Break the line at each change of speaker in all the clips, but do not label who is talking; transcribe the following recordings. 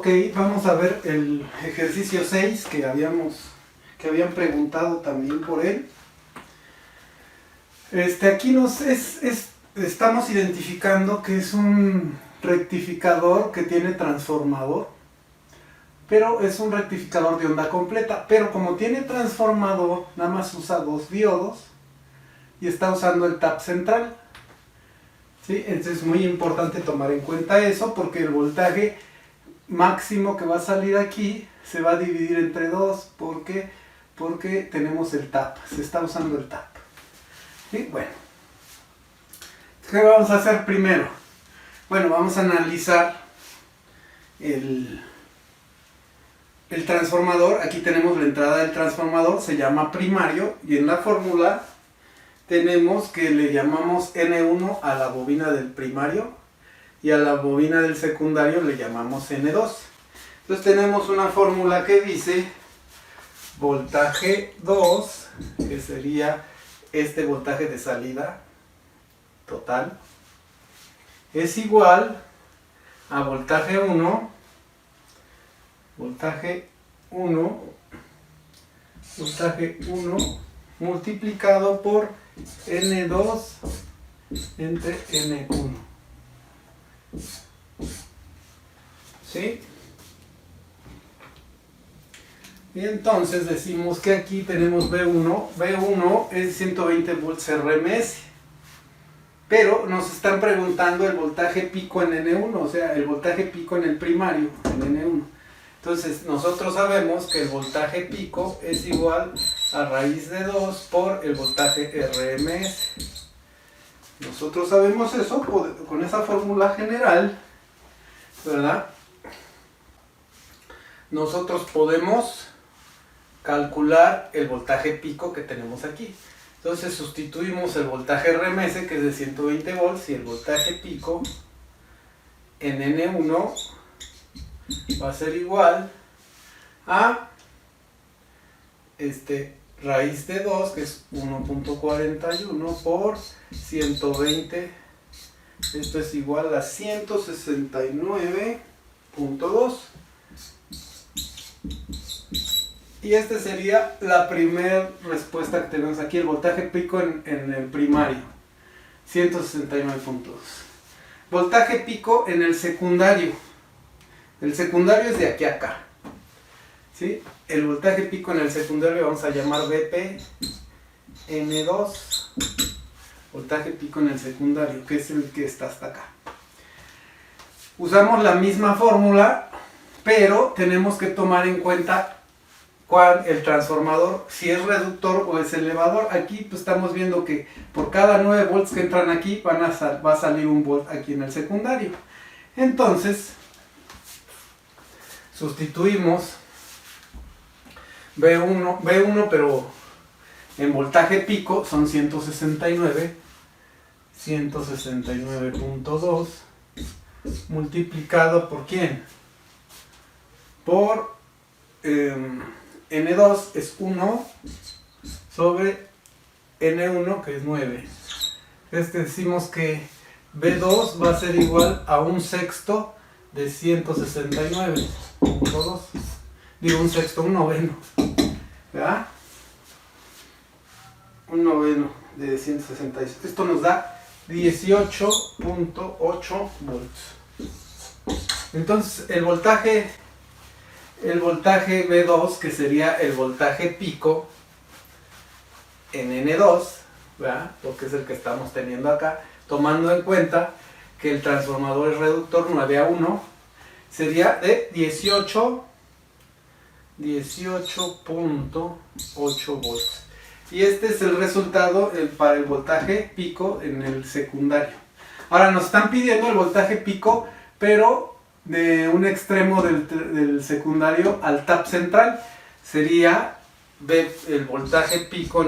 Ok, vamos a ver el ejercicio 6 que habían preguntado también por él. Aquí estamos identificando que es un rectificador que tiene transformador, pero es un rectificador de onda completa, pero como tiene transformador, nada más usa 2 diodos y está usando el tap central. ¿Sí? Entonces es muy importante tomar en cuenta eso porque el voltaje máximo que va a salir aquí se va a dividir entre 2 porque tenemos el tap, se está usando el tap. ¿Sí? Bueno, ¿qué vamos a hacer primero? Bueno, vamos a analizar el transformador. Aquí tenemos la entrada del transformador, se llama primario, y en la fórmula tenemos que le llamamos N1 a la bobina del primario y a la bobina del secundario le llamamos N2. Entonces tenemos una fórmula que dice voltaje 2, que sería este voltaje de salida total, es igual a voltaje 1 multiplicado por N2 entre N1. ¿Sí? Y entonces decimos que aquí tenemos V1. V1 es 120 volts RMS. Pero nos están preguntando el voltaje pico en N1, o sea, el voltaje pico en el primario, en N1. Entonces, nosotros sabemos que el voltaje pico es igual a raíz de 2 por el voltaje RMS. Nosotros sabemos eso con esa fórmula general, ¿verdad? Nosotros podemos calcular el voltaje pico que tenemos aquí. Entonces sustituimos el voltaje RMS, que es de 120 volts, y el voltaje pico en N1 va a ser igual a raíz de 2, que es 1.41 por 120. Esto es igual a 169.2. Y esta sería la primera respuesta que tenemos aquí, el voltaje pico en el primario, 169.2. Voltaje pico en el secundario. El secundario es de aquí a acá. ¿Sí? El voltaje pico en el secundario vamos a llamar VP N2. Voltaje pico en el secundario, que es el que está hasta acá. Usamos la misma fórmula, pero tenemos que tomar en cuenta el transformador, si es reductor o es elevador. Aquí pues estamos viendo que por cada 9 volts que entran aquí va a salir 1 volt aquí en el secundario. Entonces sustituimos V1 pero en voltaje pico son 169.2 multiplicado por ¿quién? Por N2 es 1 sobre N1, que es 9. Decimos que V2 va a ser igual a 1/6 de 169.2. Digo 1/6, 1/9. ¿Verdad? 1/9 de 166. Esto nos da 18.8 volts. Entonces el voltaje V2, que sería el voltaje pico en N2, ¿verdad? Porque es el que estamos teniendo acá, tomando en cuenta que el transformador es reductor 9 a 1, sería de 18.8 volts. Y este es el resultado para el voltaje pico en el secundario. Ahora nos están pidiendo el voltaje pico, pero de un extremo del secundario al tap central. Sería el voltaje pico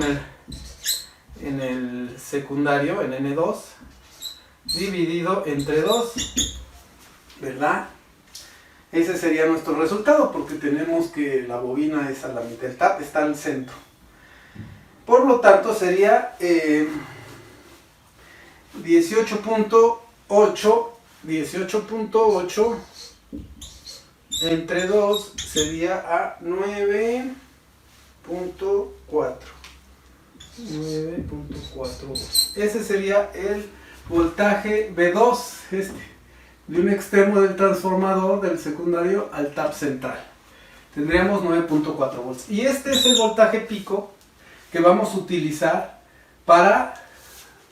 en el secundario, en N2, dividido entre 2, ¿verdad? Ese sería nuestro resultado, porque tenemos que la bobina es a la mitad, el tap está al centro. Por lo tanto sería 18.8 entre 2 sería a 9.4. 9.4 volts. Ese sería el voltaje B2, de un extremo del transformador del secundario al tap central. Tendríamos 9.4 volts. Y este es el voltaje pico que vamos a utilizar para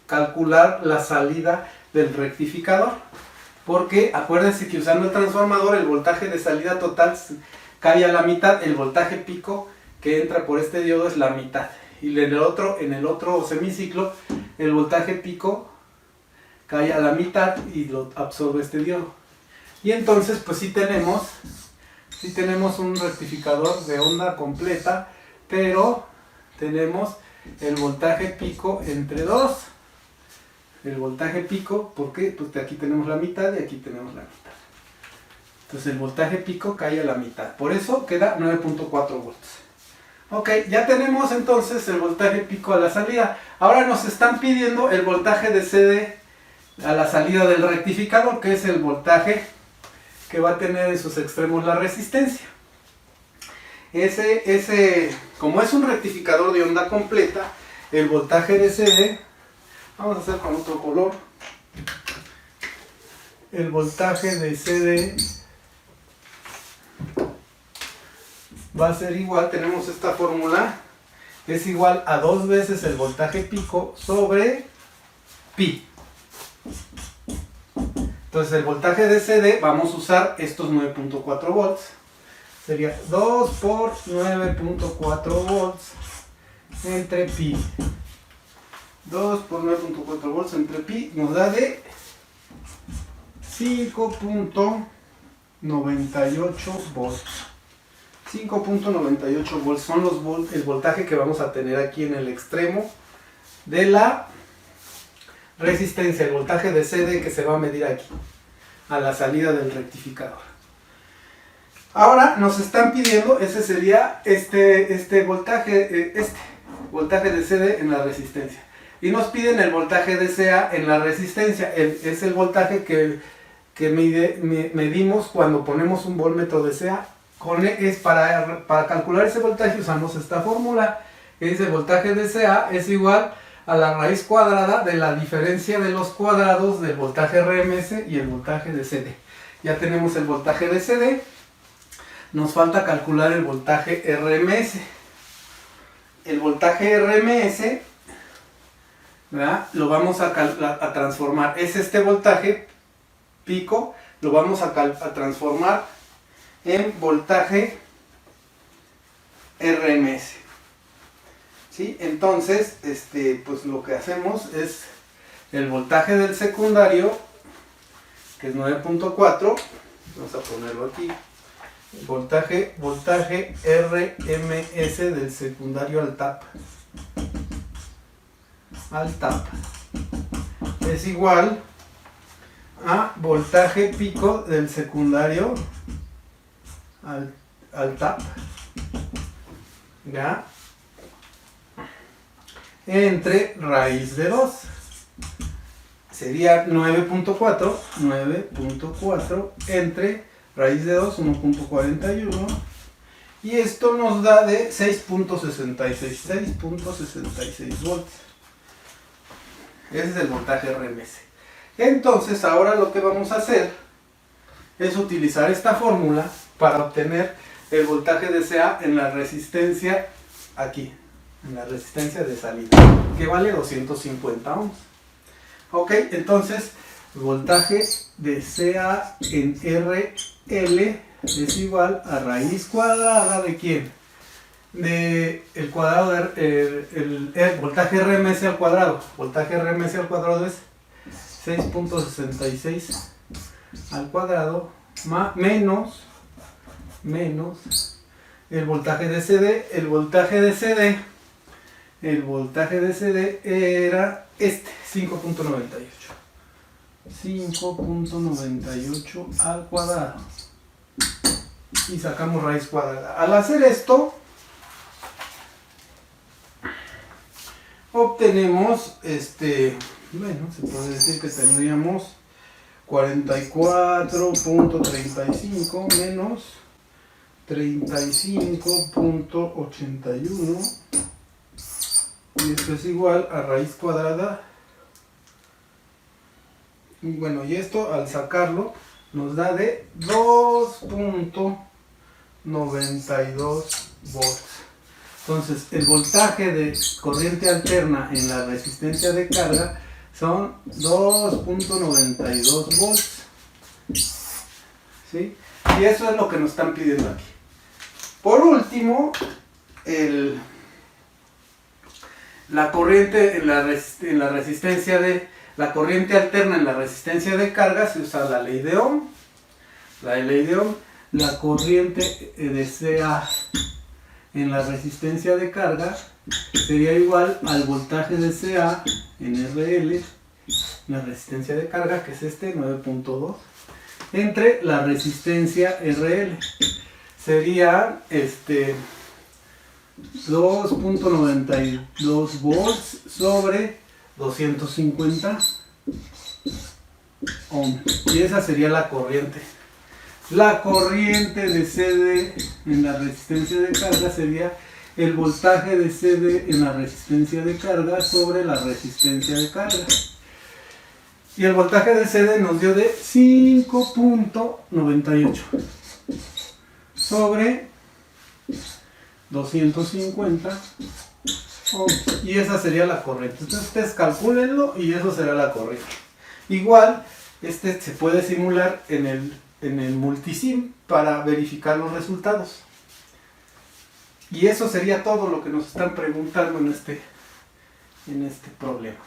calcular la salida del rectificador. Porque acuérdense que usando el transformador el voltaje de salida total cae a la mitad, el voltaje pico que entra por este diodo es la mitad. Y en el otro semiciclo el voltaje pico cae a la mitad y lo absorbe este diodo. Y entonces pues sí tenemos un rectificador de onda completa, pero tenemos el voltaje pico entre 2. El voltaje pico, porque pues aquí tenemos la mitad y aquí tenemos la mitad. Entonces el voltaje pico cae a la mitad. Por eso queda 9.4 volts. Ok, ya tenemos entonces el voltaje pico a la salida. Ahora nos están pidiendo el voltaje de CD a la salida del rectificador, que es el voltaje que va a tener en sus extremos la resistencia. Como es un rectificador de onda completa, el voltaje de CD, vamos a hacer con otro color, el voltaje de CD va a ser igual, tenemos esta fórmula, es igual a 2 veces el voltaje pico sobre pi. Entonces el voltaje de CD, vamos a usar estos 9.4 volts. Sería 2 por 9.4 volts entre pi. 2 por 9.4 volts entre pi nos da de 5.98 volts. 5.98 volts son el voltaje que vamos a tener aquí en el extremo de la resistencia, el voltaje de CD que se va a medir aquí, a la salida del rectificador. Ahora nos están pidiendo, ese sería este voltaje de CD en la resistencia. Y nos piden el voltaje de CA en la resistencia. Es el voltaje que medimos cuando ponemos un voltmetro de CA. Para calcular ese voltaje usamos esta fórmula, que dice el voltaje de CA es igual a la raíz cuadrada de la diferencia de los cuadrados del voltaje RMS y el voltaje de CD. Ya tenemos el voltaje de CD, nos falta calcular el voltaje RMS. El voltaje RMS, ¿verdad?, lo vamos a transformar, es este voltaje pico, lo vamos a transformar en voltaje RMS. ¿Sí? Entonces, pues lo que hacemos es el voltaje del secundario, que es 9.4, vamos a ponerlo aquí, voltaje RMS del secundario al tap es igual a voltaje pico del secundario al tap, ¿ya?, entre raíz de 2. Sería 9.4 entre raíz de 2, 1.41. Y esto nos da de 6.66 volts. Ese es el voltaje RMS. Entonces ahora lo que vamos a hacer es utilizar esta fórmula para obtener el voltaje de CA en la resistencia aquí, en la resistencia de salida, que vale 250 ohms. Ok, entonces el voltaje de CA en RL es igual a raíz cuadrada de ¿quién? De el cuadrado de el voltaje RMS al cuadrado. Voltaje RMS al cuadrado es 6.66 al cuadrado menos el voltaje de CD. El voltaje de CD era 5.98 al cuadrado, y sacamos raíz cuadrada. Al hacer esto obtenemos, bueno, se puede decir que tendríamos 44.35 menos 35.81, y esto es igual a raíz cuadrada. Y bueno, y esto al sacarlo nos da de 2.92 volts. Entonces el voltaje de corriente alterna en la resistencia de carga son 2.92 volts. ¿Sí? Y eso es lo que nos están pidiendo aquí. Por último, la corriente en la resistencia de la corriente alterna en la resistencia de carga, se usa la ley de Ohm. La corriente de CA en la resistencia de carga sería igual al voltaje de CA en RL, la resistencia de carga, que es 9.2, entre la resistencia RL. Sería 2.92 volts sobre 250 ohm. Y esa sería la corriente. La corriente de CD en la resistencia de carga sería el voltaje de CD en la resistencia de carga sobre la resistencia de carga. Y el voltaje de CD nos dio de 5.98 sobre 250 ohms. Y esa sería la corriente. Entonces ustedes calcúlenlo y eso será la corriente. Igual, se puede simular en el multisim para verificar los resultados. Y eso sería todo lo que nos están preguntando en este problema.